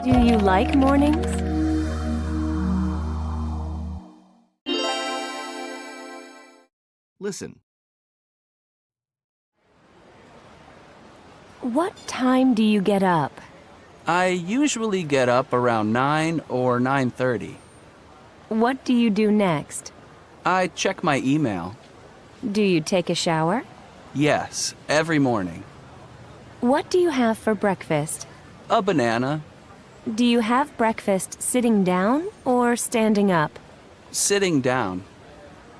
Do you like mornings? Listen. What time do you get up? I usually get up around 9 or 9:30. What do you do next? I check my email. Do you take a shower? Yes, every morning. What do you have for breakfast? A banana. Do you have breakfast sitting down or standing up? Sitting down.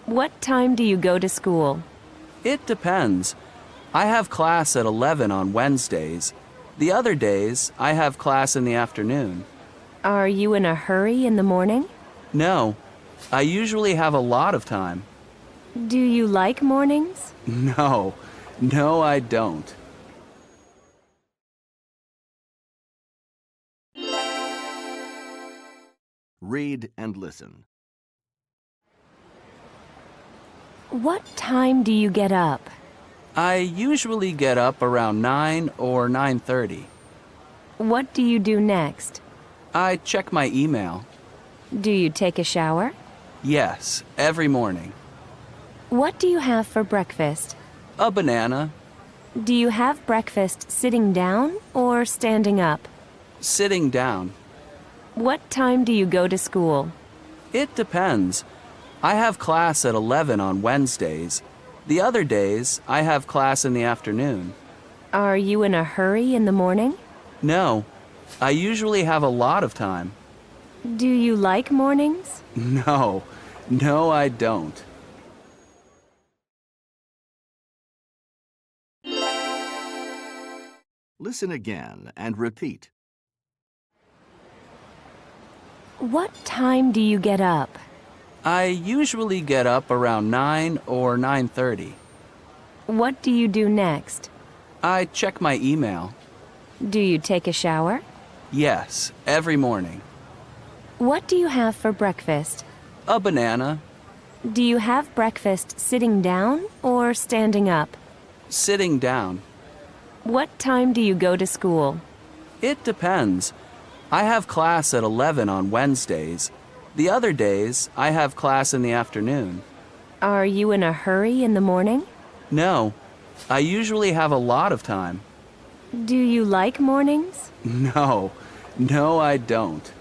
What time do you go to school? It depends. I have class at 11 on Wednesdays. The other days, I have class in the afternoon. Are you in a hurry in the morning? No, I usually have a lot of time. Do you like mornings? No, I don't. Read and listen. What time do you get up? I usually get up around 9 or 9:30. What do you do next? I check my email. Do you take a shower? Yes, every morning. What do you have for breakfast? A banana. Do you have breakfast sitting down or standing up? Sitting down. What time do you go to school? It depends. I have class at 11 on Wednesdays. The other days, I have class in the afternoon. Are you in a hurry in the morning? No, I usually have a lot of time. Do you like mornings? No, I don't. Listen again and repeat. What time do you get up? I usually get up around 9 or 9:30. What do you do next? I check my email. Do you take a shower? Yes, every morning. What do you have for breakfast? A banana. Do you have breakfast sitting down or standing up? Sitting down. What time do you go to school? It depends. I have class at 11 on Wednesdays. The other days, I have class in the afternoon. Are you in a hurry in the morning? No, I usually have a lot of time. Do you like mornings? No, I don't.